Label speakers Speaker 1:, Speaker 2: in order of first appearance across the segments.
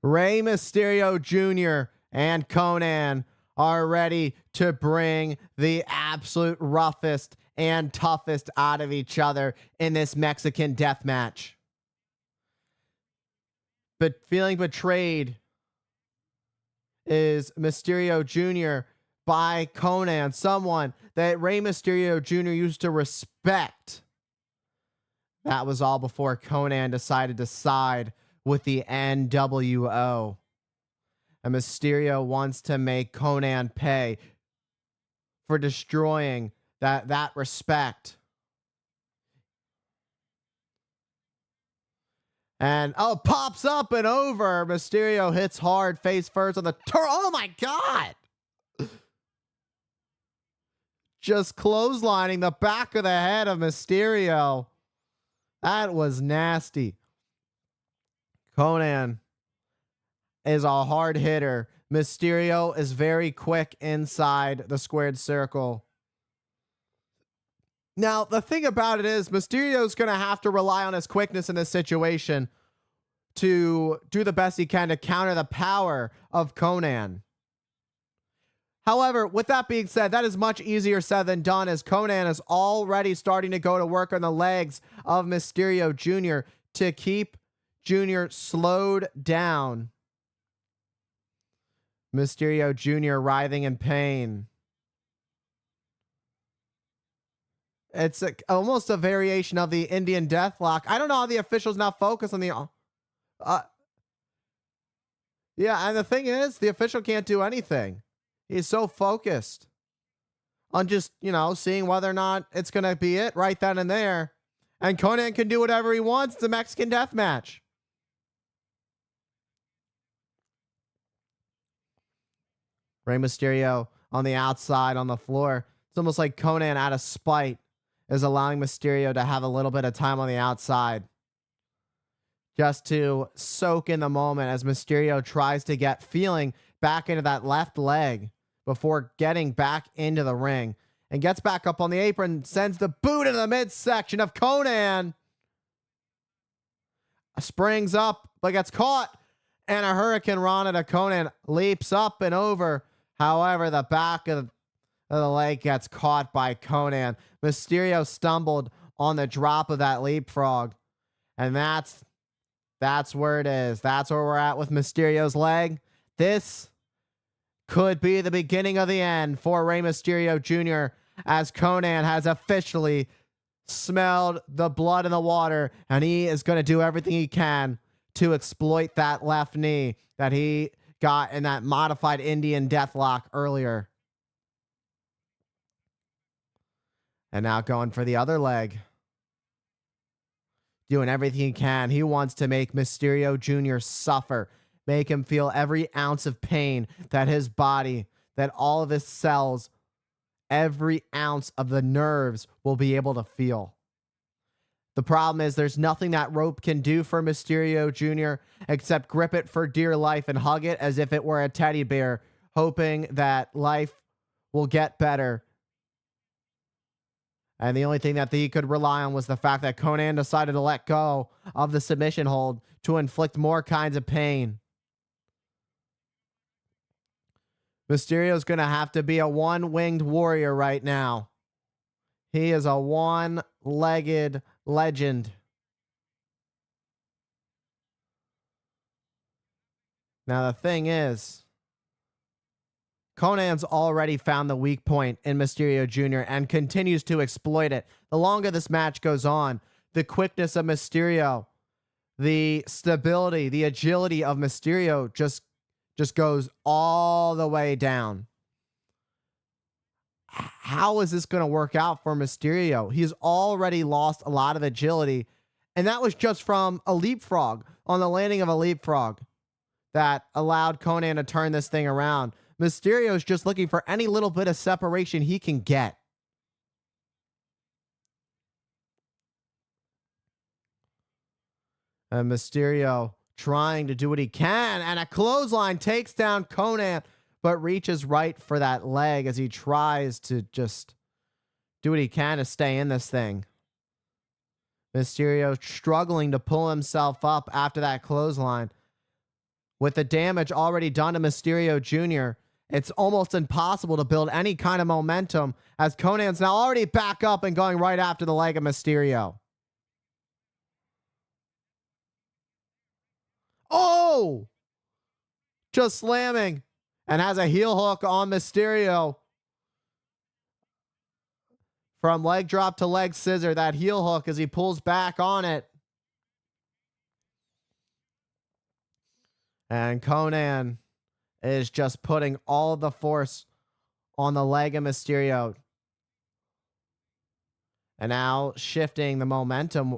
Speaker 1: Rey Mysterio Jr. and Konnan are ready to bring the absolute roughest and toughest out of each other in this Mexican death match. But feeling betrayed is Mysterio Jr. by Konnan, someone that Rey Mysterio Jr. used to respect. That was all before Konnan decided to side with the NWO. And Mysterio wants to make Konnan pay for destroying that respect. And pops up and over. Mysterio hits hard face first on the turn. Oh my God. Just clotheslining the back of the head of Mysterio. That was nasty. Konnan is a hard hitter. Mysterio is very quick inside the squared circle. Now, the thing about it is Mysterio's going to have to rely on his quickness in this situation to do the best he can to counter the power of Konnan. However, with that being said, that is much easier said than done, as Konnan is already starting to go to work on the legs of Mysterio Jr. to keep Jr. slowed down. Mysterio Jr. writhing in pain. It's almost a variation of the Indian Deathlock. I don't know how the officials now focus on the... yeah, and the thing is, the official can't do anything. He's so focused on just, seeing whether or not it's going to be it right then and there. And Konnan can do whatever he wants. It's a Mexican death match. Rey Mysterio on the outside on the floor. It's almost like Konnan, out of spite, is allowing Mysterio to have a little bit of time on the outside, just to soak in the moment as Mysterio tries to get feeling back into that left leg before getting back into the ring, and gets back up on the apron, sends the boot into the midsection of Konnan. Springs up, but gets caught, and a Hurricane Rana to Konnan, leaps up and over. However, the back of the leg gets caught by Konnan. Mysterio stumbled on the drop of that leapfrog, and that's where it is. That's where we're at with Mysterio's leg. This could be the beginning of the end for Rey Mysterio Jr., as Konnan has officially smelled the blood in the water, and he is going to do everything he can to exploit that left knee that he got in that modified Indian Deathlock earlier. And now going for the other leg. Doing everything he can. He wants to make Mysterio Jr. suffer. Make him feel every ounce of pain that his body, that all of his cells, every ounce of the nerves will be able to feel. The problem is there's nothing that rope can do for Mysterio Jr. except grip it for dear life and hug it as if it were a teddy bear, hoping that life will get better. And the only thing that he could rely on was the fact that Konnan decided to let go of the submission hold to inflict more kinds of pain. Mysterio's going to have to be a one-winged warrior right now. He is a one-legged legend. Now, the thing is, Konnan's already found the weak point in Mysterio Jr. and continues to exploit it. The longer this match goes on, the quickness of Mysterio, the stability, the agility of Mysterio just goes all the way down. How is this going to work out for Mysterio? He's already lost a lot of agility, and that was just from a leapfrog, on the landing of a leapfrog, that allowed Konnan to turn this thing around. Mysterio's just looking for any little bit of separation he can get. And Mysterio trying to do what he can, and a clothesline takes down Konnan, but reaches right for that leg as he tries to just do what he can to stay in this thing. Mysterio struggling to pull himself up after that clothesline. With the damage already done to Mysterio Jr., it's almost impossible to build any kind of momentum as Konnan's now already back up and going right after the leg of Mysterio. Oh! Just slamming and has a heel hook on Mysterio. From leg drop to leg scissor, that heel hook as he pulls back on it. And Konnan is just putting all of the force on the leg of Mysterio. And now shifting the momentum.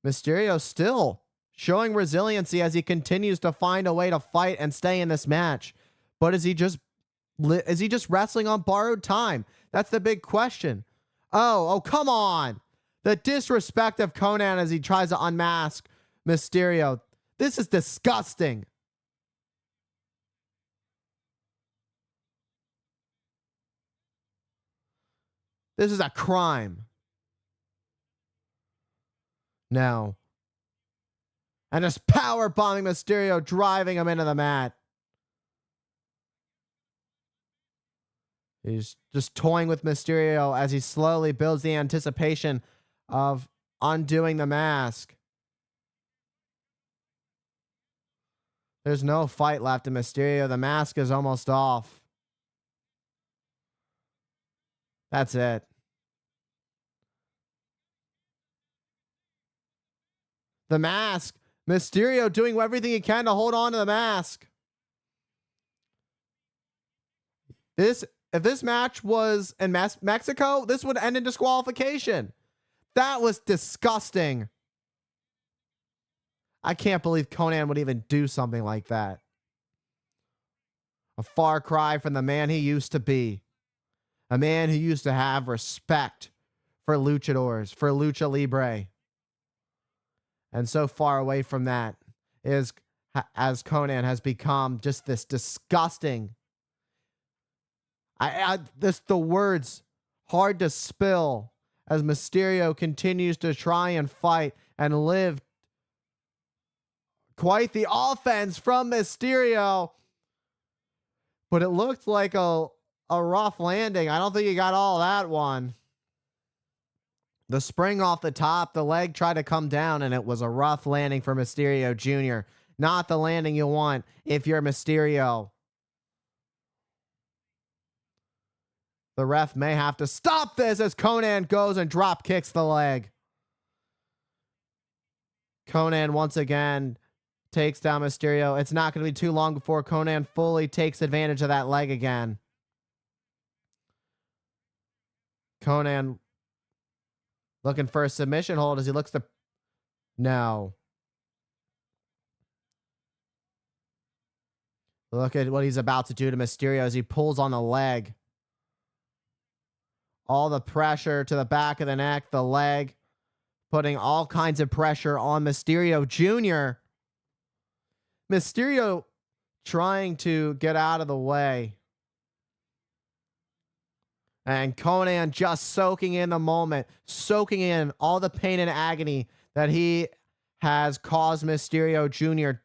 Speaker 1: Mysterio still showing resiliency as he continues to find a way to fight and stay in this match. But is he just wrestling on borrowed time? That's the big question. Oh, come on. The disrespect of Konnan as he tries to unmask Mysterio. This is disgusting. This is a crime. No. And just power bombing Mysterio, driving him into the mat. He's just toying with Mysterio as he slowly builds the anticipation of undoing the mask. There's no fight left in Mysterio. The mask is almost off. That's it. The mask. Mysterio doing everything he can to hold on to the mask. If this match was in Mexico, this would end in disqualification. That was disgusting. I can't believe Konnan would even do something like that. A far cry from the man he used to be. A man who used to have respect for luchadors, for lucha libre. And so far away from that is as Konnan has become just this disgusting. The words hard to spill as Mysterio continues to try and fight and live quite the offense from Mysterio. But it looked like a rough landing. I don't think he got all that one. The spring off the top, the leg tried to come down, and it was a rough landing for Mysterio Jr. Not the landing you want if you're Mysterio. The ref may have to stop this as Konnan goes and drop kicks the leg. Konnan once again takes down Mysterio. It's not going to be too long before Konnan fully takes advantage of that leg again. Konnan looking for a submission hold as he looks to... No. Look at what he's about to do to Mysterio as he pulls on the leg. All the pressure to the back of the neck, the leg, putting all kinds of pressure on Mysterio Jr. Mysterio trying to get out of the way. And Konnan just soaking in the moment, soaking in all the pain and agony that he has caused Mysterio Jr.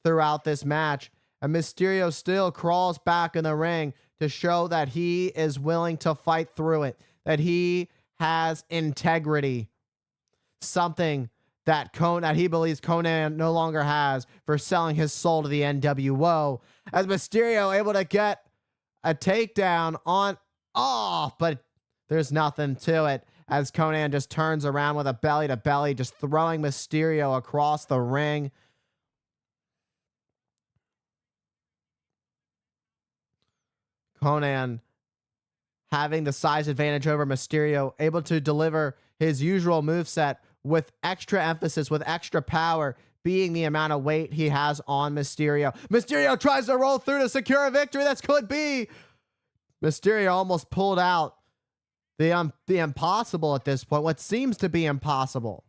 Speaker 1: throughout this match. And Mysterio still crawls back in the ring to show that he is willing to fight through it, that he has integrity. Something that he believes Konnan no longer has for selling his soul to the NWO. As Mysterio able to get a takedown on... but there's nothing to it as Konnan just turns around with a belly to belly, just throwing Mysterio across the ring. Konnan having the size advantage over Mysterio, able to deliver his usual moveset with extra emphasis, with extra power, being the amount of weight he has on Mysterio. Mysterio tries to roll through to secure a victory. That could be. Mysterio almost pulled out the impossible at this point, what seems to be impossible.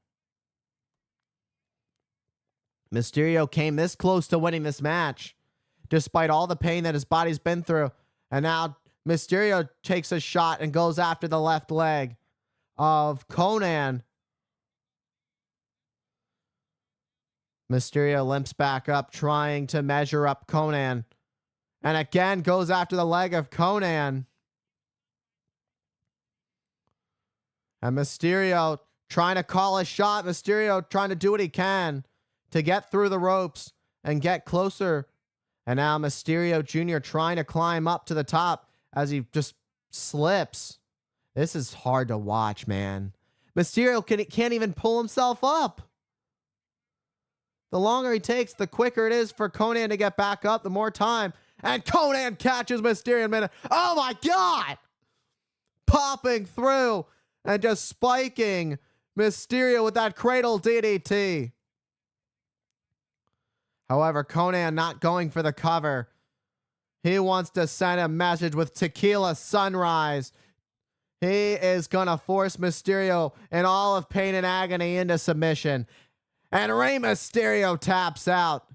Speaker 1: Mysterio came this close to winning this match, despite all the pain that his body's been through. And now Mysterio takes a shot and goes after the left leg of Konnan. Mysterio limps back up, trying to measure up Konnan. And again goes after the leg of Konnan. And Mysterio trying to call a shot. Mysterio trying to do what he can to get through the ropes and get closer. And now Mysterio Jr. trying to climb up to the top as he just slips. This is hard to watch, man. Mysterio can't even pull himself up. The longer he takes, the quicker it is for Konnan to get back up, the more time. And Konnan catches Mysterio in a minute. Oh my God! Popping through and just spiking Mysterio with that cradle DDT. However, Konnan not going for the cover. He wants to send a message with Tequila Sunrise. He is going to force Mysterio in all of pain and agony into submission. And Rey Mysterio taps out.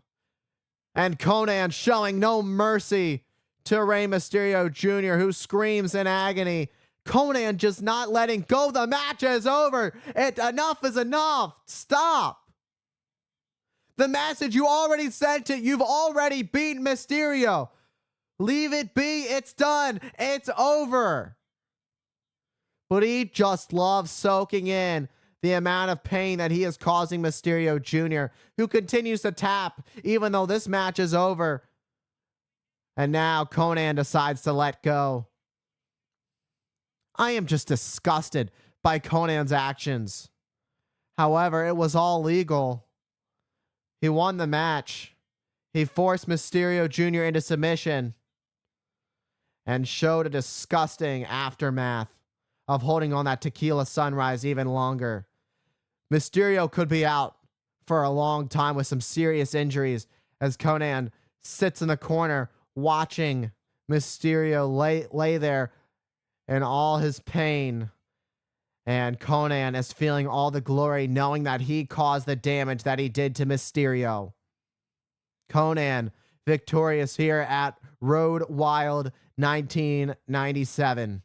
Speaker 1: And Konnan showing no mercy to Rey Mysterio Jr., who screams in agony. Konnan just not letting go. The match is over. Enough is enough. Stop. The message you already sent it. You've already beaten Mysterio. Leave it be. It's done. It's over. But he just loves soaking in the amount of pain that he is causing Mysterio Jr., who continues to tap even though this match is over. And now Konnan decides to let go. I am just disgusted by Konnan's actions. However, it was all legal. He won the match. He forced Mysterio Jr. into submission and showed a disgusting aftermath of holding on that Tequila Sunrise even longer. Mysterio could be out for a long time with some serious injuries as Konnan sits in the corner watching Mysterio lay there in all his pain. And Konnan is feeling all the glory knowing that he caused the damage that he did to Mysterio. Konnan victorious here at Road Wild 1997.